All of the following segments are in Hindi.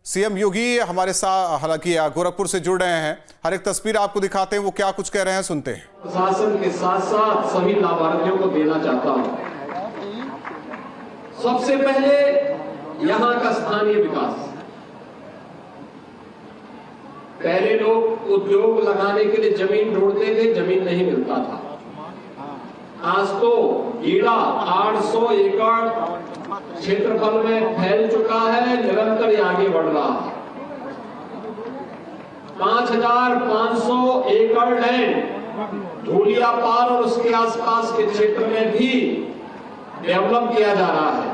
सीएम योगी हमारे साथ हालांकि गोरखपुर से जुड़ रहे हैं। हर एक तस्वीर आपको दिखाते हैं, वो क्या कुछ कह रहे हैं सुनते हैं। प्रशासन के साथ साथ सभी लाभार्थियों को देना चाहता हूं। सबसे पहले यहां का स्थानीय विकास। पहले लोग उद्योग लगाने के लिए जमीन ढूंढते थे, जमीन नहीं मिलता था। आज तो गीड़ा 800 एकड़ क्षेत्रफल में फैल चुका है, निरंतर ये आगे बढ़ रहा है। 5500 एकड़ लैंड धूलियापार और उसके आसपास के क्षेत्र में भी डेवलप किया जा रहा है।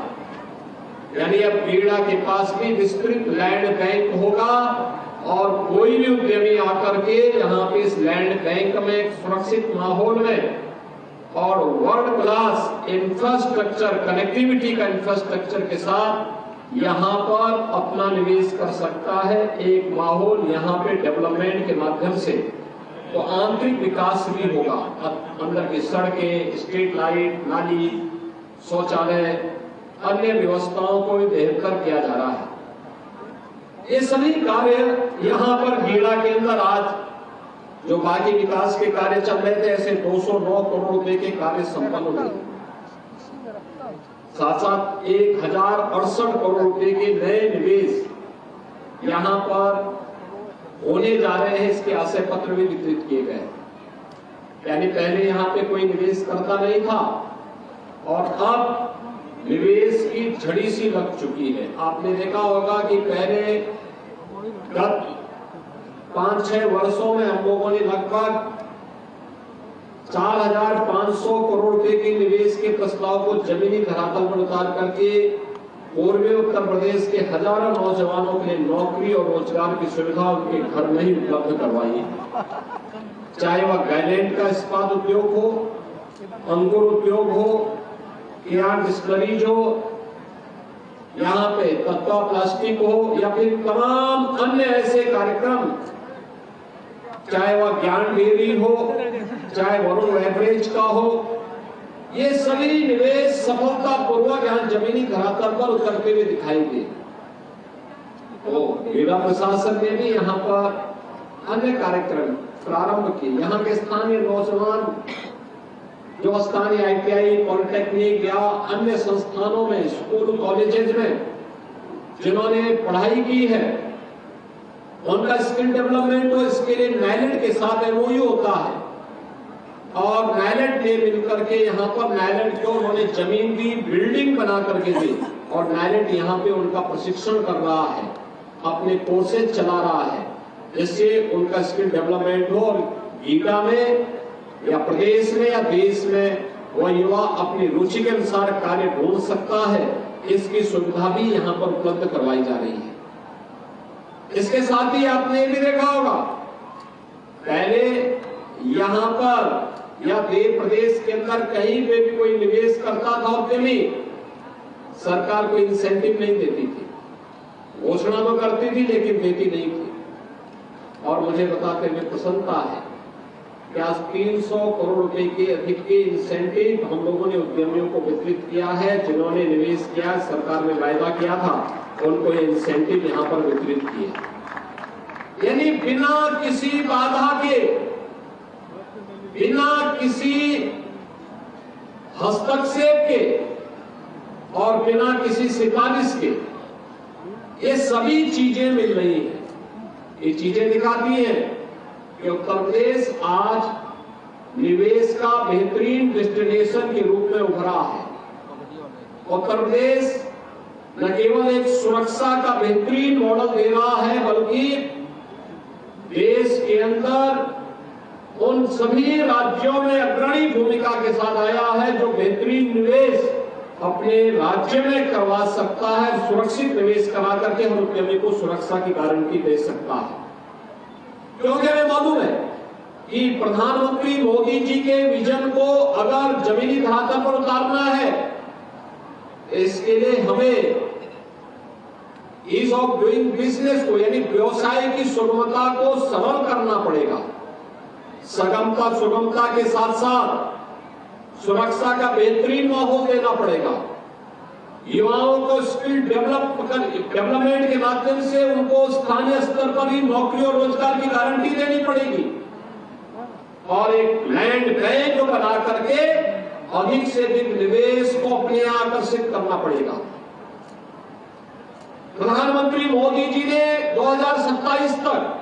यानी अब गीड़ा के पास भी विस्तृत लैंड बैंक होगा और कोई भी उद्यमी आकर के यहाँ पे इस लैंड बैंक में एक सुरक्षित माहौल में और वर्ल्ड क्लास इंफ्रास्ट्रक्चर, कनेक्टिविटी का इंफ्रास्ट्रक्चर के साथ यहाँ पर अपना निवेश कर सकता है। एक माहौल यहाँ पे डेवलपमेंट के माध्यम से तो आंतरिक विकास भी होगा। अंदर की सड़कें, स्ट्रीट लाइट, नाली, शौचालय, अन्य व्यवस्थाओं को भी बेहतर किया जा रहा है। ये सभी कार्य यहाँ पर गीड़ा के अंदर आज जो बाकी विकास के कार्य चल रहे थे, ऐसे 209 करोड़ रुपए के कार्य संपन्न हुए। साथ साथ 1068 करोड़ रुपए के नए निवेश यहाँ पर होने जा रहे हैं। इसके आशय पत्र भी वितरित किए गए। यानी पहले यहाँ पे कोई निवेश करता नहीं था और अब निवेश की झड़ी सी लग चुकी है। आपने देखा होगा कि पहले गत 5-6 वर्षों में हम लोगों ने लगभग 4500 करोड़ रुपए के निवेश के प्रस्ताव को जमीनी धरातल पर उतार करके पूर्वी उत्तर प्रदेश के हजारों नौजवानों के लिए नौकरी और रोजगार की सुविधा उनके घर में ही उपलब्ध करवाई। चाहे वह गायलैंड का इस्पात उद्योग हो, अंकुर उद्योग हो, केआर डिस्टिलरीज हो, यहाँ पे तत्वा प्लास्टिक हो या फिर तमाम अन्य ऐसे कार्यक्रम, चाहे वह ज्ञान डेयरी हो, चाहे वरुण बेवरेज का हो, ये सभी निवेश सफलतापूर्वक यहाँ जमीनी धरातल पर उतरते हुए दिखाई दे। तो जिला प्रशासन ने भी यहाँ पर अन्य कार्यक्रम प्रारंभ किए। यहाँ के स्थानीय नौजवान जो स्थानीय ITI, पॉलिटेक्निक या अन्य संस्थानों में, स्कूल कॉलेजेस में जिन्होंने पढ़ाई की है, उनका स्किल डेवलपमेंट हो, इसके लिए नाइलेट के साथ MOU होता है और नाइलेट ने मिलकर के यहाँ पर नाइलेट को उन्होंने जमीन दी, बिल्डिंग बना करके दी और नाइलेट यहाँ पे उनका प्रशिक्षण कर रहा है, अपने कोर्सेज चला रहा है, जिससे उनका स्किल डेवलपमेंट हो और गीगा में या प्रदेश में या देश में वह युवा अपनी रुचि के अनुसार कार्य ढूंढ सकता है। इसकी सुविधा भी यहाँ पर उपलब्ध करवाई जा रही है। इसके साथ ही आपने भी देखा होगा, पहले यहाँ पर या प्रदेश के अंदर कहीं पे भी कोई निवेश करता था उद्यमी, सरकार कोई इंसेंटिव नहीं देती थी। घोषणा तो करती थी लेकिन देती नहीं थी। और मुझे बताते हुए प्रसन्नता है कि आज 300 करोड़ रुपए के अधिक के इंसेंटिव हम लोगों ने उद्यमियों को वितरित किया है। जिन्होंने निवेश किया, सरकार ने वायदा किया था, उनको ये इंसेंटिव यहाँ पर वितरित किए। यानी बिना किसी बाधा के, बिना किसी हस्तक्षेप के और बिना किसी सिफारिश के ये सभी चीजें मिल रही हैं। ये चीजें दिखाती हैं कि उत्तर प्रदेश आज निवेश का बेहतरीन डेस्टिनेशन के रूप में उभरा है। उत्तर प्रदेश न केवल एक सुरक्षा का बेहतरीन मॉडल दे रहा है, बल्कि देश के अंदर उन सभी राज्यों में अग्रणी भूमिका के साथ आया है जो बेहतरीन निवेश अपने राज्य में करवा सकता है, सुरक्षित निवेश करा करके हर उद्यमी को सुरक्षा की गारंटी दे सकता है। क्योंकि हमें मालूम है कि प्रधानमंत्री मोदी जी के विजन को अगर जमीनी धरातल पर उतारना है, इसके लिए हमें ईज ऑफ डूइंग बिजनेस को, यानी व्यवसाय की सुगमता को सरल करना पड़ेगा। सुगमता के साथ साथ सुरक्षा का बेहतरीन माहौल देना पड़ेगा। युवाओं को स्किल डेवलपमेंट के माध्यम से उनको स्थानीय स्तर पर ही नौकरी और रोजगार की गारंटी देनी पड़ेगी और एक लैंड बैंक बना करके अधिक से अधिक निवेश को अपने यहां आकर्षित करना पड़ेगा। प्रधानमंत्री मोदी जी ने 2027 तक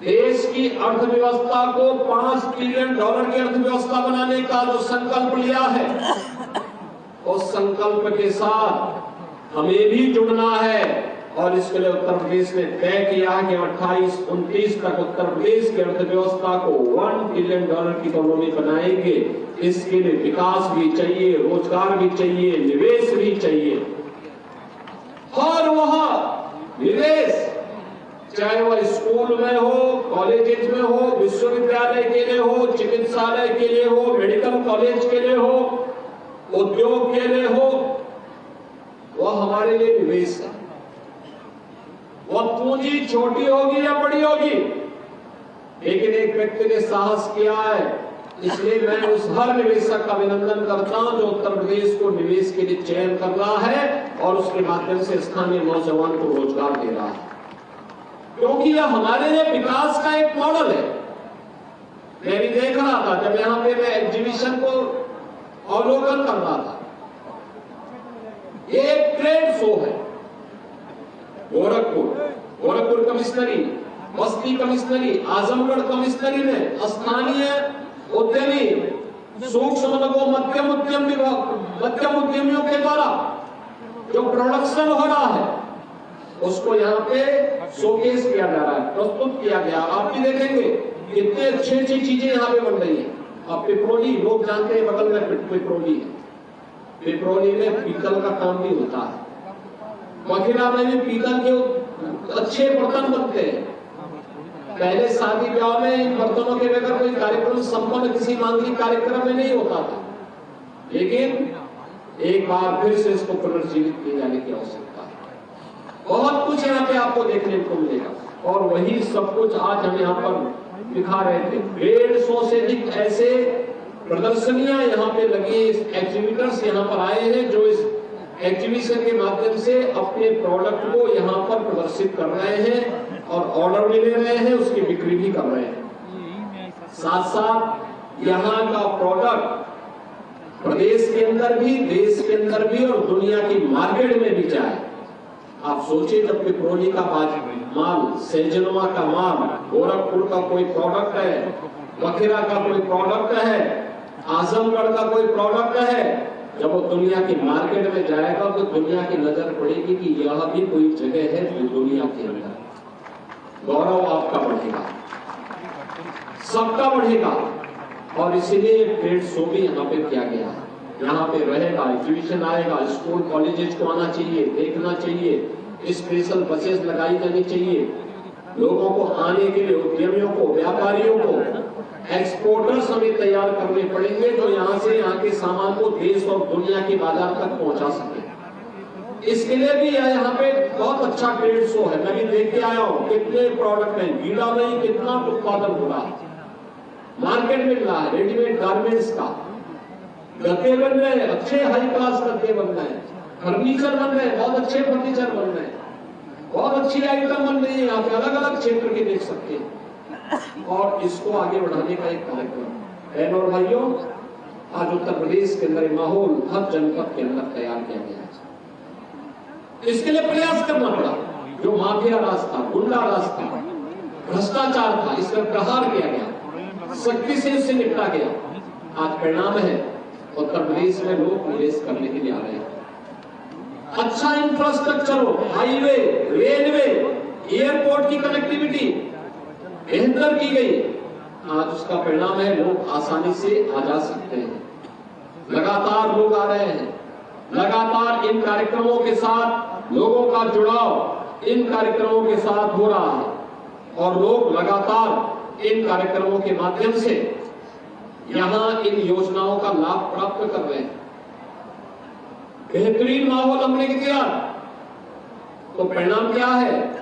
देश की अर्थव्यवस्था को $5 ट्रिलियन की अर्थव्यवस्था बनाने का जो संकल्प लिया है, उस संकल्प के साथ हमें भी जुड़ना है और इसके लिए उत्तर प्रदेश ने तय किया है कि 28-29 तक उत्तर प्रदेश की अर्थव्यवस्था को $1 ट्रिलियन की इकोनॉमी बनाएंगे। इसके लिए विकास भी चाहिए, रोजगार भी चाहिए, निवेश भी चाहिए और वह निवेश चाहे वह स्कूल में हो, कॉलेज में हो, विश्वविद्यालय के लिए हो, चिकित्सालय के लिए हो, मेडिकल कॉलेज के लिए हो, उद्योग के लिए हो, वह हमारे लिए निवेश है। वह पूंजी छोटी होगी या बड़ी होगी, लेकिन एक व्यक्ति ने साहस किया है, इसलिए मैं उस हर निवेशक का अभिनंदन करता हूं जो उत्तर प्रदेश को निवेश के लिए चयन कर रहा है और उसके माध्यम से स्थानीय नौजवान को रोजगार दे रहा है, क्योंकि यह हमारे लिए विकास का एक मॉडल है। मैं भी देख रहा था जब यहां पे मैं एग्जीबिशन को अवलोकन कर रहा था, ये एक ट्रेड शो है। गोरखपुर कमिश्नरी, बस्ती कमिश्नरी, आजमगढ़ कमिश्नरी में स्थानीय उद्यमी, सूक्ष्म लघु मध्यम उद्यमियों के द्वारा जो प्रोडक्शन हो रहा है उसको यहाँ पे शोकेस किया जा रहा है, प्रस्तुत किया गया। आप भी देखेंगे कितने अच्छी अच्छी चीजें यहाँ पे बन रही है। अब पिपरोली, लोग जानते हैं बगल में पिपरोली है, पिपरोली में पीतल का काम भी होता है। मखिरा में भी पीतल के अच्छे बर्तन बनते हैं। पहले शादी ब्याह में इन बर्तनों के बगैर कोई कार्यक्रम संपन्न किसी मांगलिक कार्यक्रम में नहीं होता था, लेकिन एक बार फिर से इसको पुनर्जीवित किए जाने की आवश्यकता है। बहुत कुछ यहाँ पे आपको देखने को मिलेगा और वही सब कुछ आज हम यहाँ पर दिखा रहे थे। 150 से अधिक ऐसे प्रदर्शनियां यहाँ पे लगी, एग्जीबिटर्स यहाँ पर आए हैं जो इस एग्जीबिशन के माध्यम से अपने प्रोडक्ट को यहाँ पर प्रदर्शित कर रहे हैं और ऑर्डर भी ले रहे हैं, उसकी बिक्री भी कर रहे हैं। साथ साथ यहाँ का प्रोडक्ट प्रदेश के अंदर भी, देश के अंदर भी और दुनिया की मार्केट में भी जाए। आप सोचिए जब पिपरोली का माल, सैजनवा का माल, गोरखपुर का कोई प्रोडक्ट है, मखिरा का कोई प्रोडक्ट है, आजमगढ़ का कोई प्रोडक्ट है, जब वो दुनिया की मार्केट में जाएगा तो दुनिया की नजर पड़ेगी कि यह भी कोई जगह है जो दुनिया के अंदर। गौरव आपका बढ़ेगा, सबका बढ़ेगा और इसीलिए ट्रेड शो भी यहाँ पे किया गया है। यहाँ पे रहेगा, एग्जीबिशन आएगा, स्कूल कॉलेजेस को आना चाहिए, देखना चाहिए, स्पेशल बसेस लगाई जानी चाहिए, लोगों को आने के लिए, उद्यमियों को, व्यापारियों को, एक्सपोर्टर्स हमें तैयार करने पड़ेंगे जो यहाँ से यहाँ के सामान को देश और दुनिया के बाजार तक पहुंचा सके। इसके लिए भी यहाँ पे बहुत अच्छा ट्रेड शो है, मैं भी देख के आया हूँ कितने प्रोडक्ट हैं, गीला में ही कितना उत्पादन हो रहा है, मार्केट मिल रहा है, रेडीमेड गारमेंट्स का, गद्दे बन रहे हैं, अच्छे हाई क्लास गद्दे बन रहे हैं, फर्नीचर बन रहे हैं, बहुत अच्छे फर्नीचर बन रहे हैं, बहुत अच्छी आइटम बन रही है। यहाँ पे अलग अलग क्षेत्र की देख सकते हैं और इसको आगे बढ़ाने का एक कार्यक्रम। बहनों और भाइयों, आज उत्तर प्रदेश के अंदर माहौल हर जनपद के अंदर तैयार किया गया है। इसके लिए प्रयास करना पड़ा। जो माफिया राज था, गुंडा राज था, भ्रष्टाचार था, इस पर प्रहार किया गया, सख्ती से इससे निपटा गया। आज परिणाम है उत्तर प्रदेश में लोग निवेश करने के लिए आ रहे हैं। अच्छा इंफ्रास्ट्रक्चर हो, हाईवे, रेलवे, एयरपोर्ट की कनेक्टिविटी बेहतर की गई, आज उसका परिणाम है लोग आसानी से आ जा सकते हैं। लगातार लोग आ रहे हैं, लगातार इन कार्यक्रमों के साथ लोगों का जुड़ाव इन कार्यक्रमों के साथ हो रहा है और लोग लगातार इन कार्यक्रमों के माध्यम से यहां इन योजनाओं का लाभ प्राप्त कर रहे हैं। बेहतरीन माहौल हमने दिया तो परिणाम क्या है?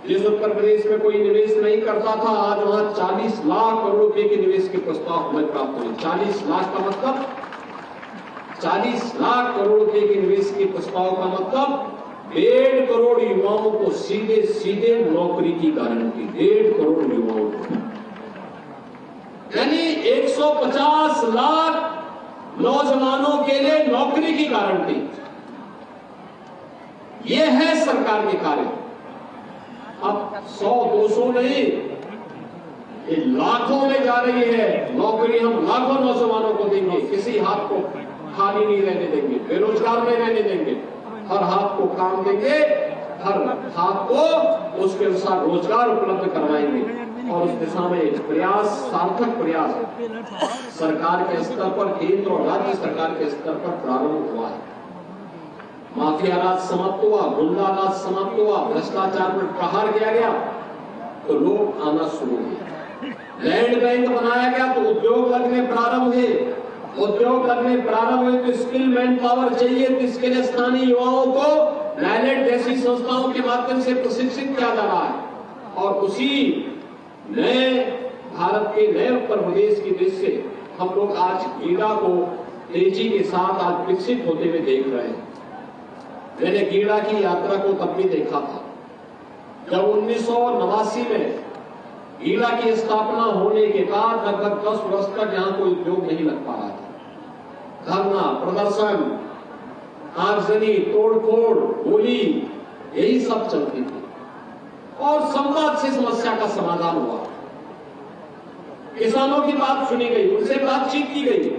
जिस उत्तर प्रदेश में कोई निवेश नहीं करता था, आज वहां 40 लाख करोड़ रुपए के निवेश के प्रस्ताव हमें प्राप्त हुए। 40 लाख का मतलब 40 लाख करोड़ रुपए के निवेश के प्रस्ताव का मतलब 1.5 करोड़ युवाओं को सीधे सीधे नौकरी की गारंटी। 1.5 करोड़ युवाओं को, यानी 150 लाख नौजवानों के लिए नौकरी की गारंटी। यह है सरकार के कार्य। अब 100-200 नहीं, ये लाखों में जा रही है नौकरी। हम लाखों नौजवानों को देंगे, किसी हाथ को खाली नहीं रहने देंगे, बेरोजगार नहीं रहने देंगे, हर हाथ को काम देंगे, हर हाथ को उसके अनुसार रोजगार उपलब्ध करवाएंगे। और उस दिशा में प्रयास, सार्थक प्रयास सरकार के स्तर पर, केंद्र और राज्य सरकार के स्तर पर प्रारंभ हुआ है। माफिया राज समाप्त हुआ, गुंडा राज समाप्त हुआ, भ्रष्टाचार पर प्रहार किया गया तो लोग आना शुरू हुए। लैंड बैंक बनाया गया तो उद्योग लगने प्रारंभ हुए। उद्योग लगने प्रारंभ हुए तो स्किल मैन पावर चाहिए, तो इसके लिए स्थानीय युवाओं को लैलेट जैसी संस्थाओं के माध्यम से प्रशिक्षित किया जा रहा है। और उसी नए भारत के नए उत्तर प्रदेश की दृष्टि से हम लोग आज गीडा को तेजी के साथ आज विकसित होते हुए देख रहे हैं। मैंने गीडा की यात्रा को तब भी देखा था जब 1989 में गीडा की स्थापना होने के बाद लगभग 10 वर्ष तक यहां कोई उद्योग नहीं लग पा रहा था। धरना, प्रदर्शन, आगजनी, तोड़फोड़, गोली, यही सब चलती थी और संवाद से समस्या का समाधान हुआ। किसानों की बात सुनी गई, उनसे बातचीत की गई,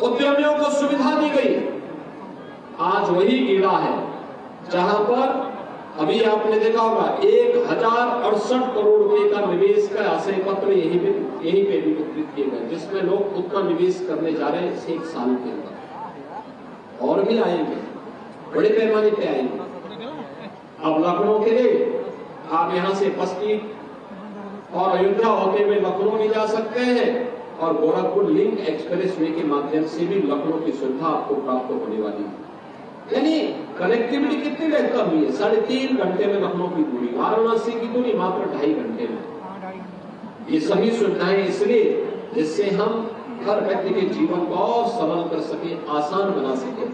उद्यमियों को सुविधा दी गई। आज वही गीडा है जहां पर अभी आपने देखा होगा 1068 करोड़ रुपए का निवेश का आशय पत्र यहीं पे भी वितरित किए गए, जिसमें लोग उतना निवेश करने जा रहे हैं 1 साल के अंदर। और भी आएंगे, बड़े पैमाने पे आएंगे। अब लखनऊ के लिए आप यहां से बस्ती और अयोध्या होते हुए लखनऊ भी जा सकते हैं और गोरखपुर लिंक एक्सप्रेस वे के माध्यम से भी लखनऊ की सुविधा आपको प्राप्त होने वाली है। यानी कनेक्टिविटी कितनी बेहतर हुई है। 3.5 घंटे में लखनऊ की दूरी, वाराणसी की दूरी मात्र 2.5 घंटे में। ये सभी सुविधाएं इसलिए जिससे हम हर व्यक्ति के जीवन को और सरल कर सके, आसान बना सके।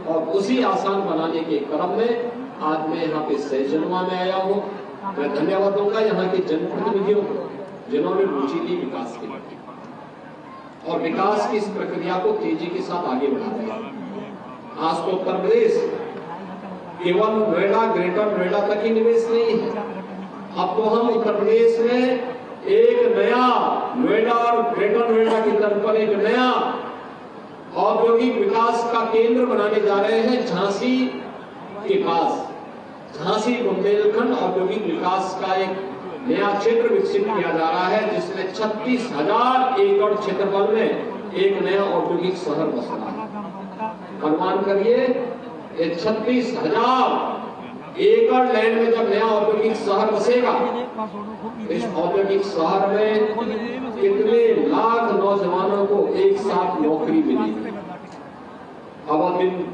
और उसी आसान बनाने के क्रम में आज मैं यहाँ पे सैजनवा में आया हूँ। मैं धन्यवाद दूंगा यहाँ के जनप्रतिनिधियों को जिन्होंने रुचि ली विकास की और विकास की इस प्रक्रिया को तेजी के साथ आगे बढ़ा दिया। आज तो उत्तर प्रदेश केवल नोएडा, ग्रेटर नोएडा तक ही निवेश नहीं है। अब तो हम उत्तर प्रदेश में एक नया नोएडा और ग्रेटर नोएडा की तर्ज पर एक नया औद्योगिक विकास का केंद्र बनाने जा रहे हैं। झांसी के पास झांसी बुंदेलखंड औद्योगिक विकास का एक नया क्षेत्र विकसित किया जा रहा है, जिसमें 36,000 एकड़ क्षेत्रफल में एक नया औद्योगिक शहर बस रहा है। अनुमान करिए, ये 36,000 एकड़ लैंड में जब नया औद्योगिक शहर बसेगा, इस औद्योगिक शहर में कितने लाख नौजवानों को एक साथ नौकरी मिलेगी। अब दिन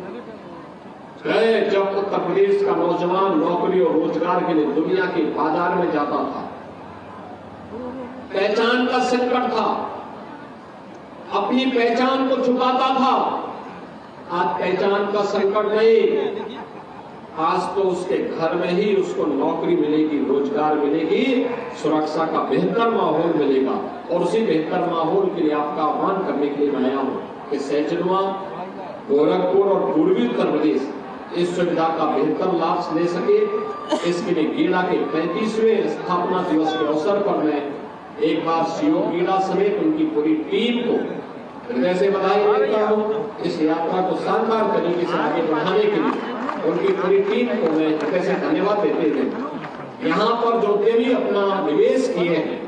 गए जब उत्तर प्रदेश का नौजवान नौकरी और रोजगार के लिए दुनिया के बाजार में जाता था, पहचान का संकट था, अपनी पहचान को छुपाता था। आज पहचान का संकट नहीं, आज तो उसके घर में ही उसको नौकरी मिलेगी, रोजगार मिलेगी, सुरक्षा का बेहतर माहौल मिलेगा। और उसी बेहतर माहौल के लिए आपका आह्वान करने के लिए मैं आया हूं कि सैजनवा, गोरखपुर और पूर्वी उत्तर प्रदेश इस सुविधा का बेहतर लाभ ले सके। इसके लिए गीडा के 35वें स्थापना दिवस के अवसर पर मैं एक बार सीओ गीडा समेत उनकी पूरी टीम को हृदय से बधाई देता हूँ। इस यात्रा को शानदार तरीके से आगे बढ़ाने के लिए उनकी पूरी टीम को मैं हृदय से धन्यवाद देते हुए यहाँ पर जो भी अपना निवेश किए हैं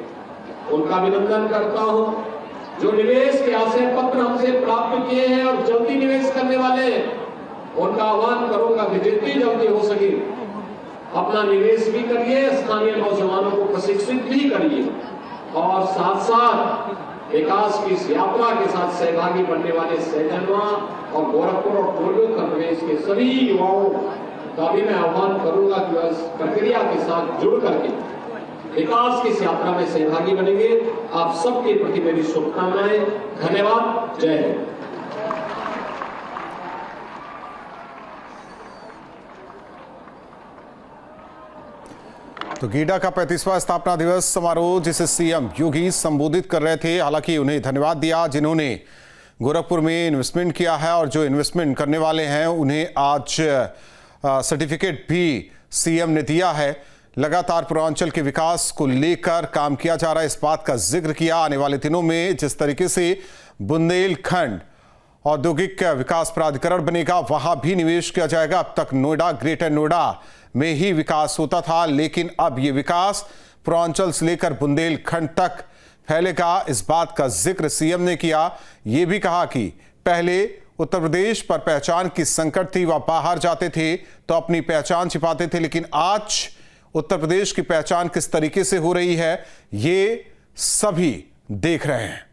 उनका अभिनंदन करता हूँ। जो निवेश के आशय पत्र हमसे प्राप्त किए हैं और जल्दी निवेश करने वाले हैं, उनका आह्वान करूंगा कि जितनी जल्दी हो सके अपना निवेश भी करिए, स्थानीय नौजवानों को प्रशिक्षित भी करिए और साथ साथ विकास की इस यात्रा के साथ सहभागी बनने वाले सैजनवा और गोरखपुर और पूर्वी उत्तर प्रदेश के सभी युवाओं का भी मैं आह्वान करूंगा कि इस प्रक्रिया के साथ जुड़ करके विकास की इस यात्रा में सहभागी बनेंगे। आप सबके प्रति मेरी शुभकामनाएं। धन्यवाद। जय हिंद। तो गीडा का 35वां स्थापना दिवस समारोह जिसे सीएम योगी संबोधित कर रहे थे। हालांकि उन्हें धन्यवाद दिया जिन्होंने गोरखपुर में इन्वेस्टमेंट किया है और जो इन्वेस्टमेंट करने वाले हैं उन्हें आज सर्टिफिकेट भी सीएम ने दिया है। लगातार पूर्वांचल के विकास को लेकर काम किया जा रहा है, इस बात का जिक्र किया। आने वाले दिनों में जिस तरीके से बुंदेलखंड औद्योगिक विकास प्राधिकरण बनेगा वहां भी निवेश किया जाएगा। अब तक नोएडा, ग्रेटर नोएडा में ही विकास होता था, लेकिन अब ये विकास पूर्वांचल से लेकर बुंदेलखंड तक फैलेगा। इस बात का जिक्र सीएम ने किया। ये भी कहा कि पहले उत्तर प्रदेश पर पहचान की संकट थी, वह बाहर जाते थे तो अपनी पहचान छिपाते थे, लेकिन आज उत्तर प्रदेश की पहचान किस तरीके से हो रही है ये सभी देख रहे हैं।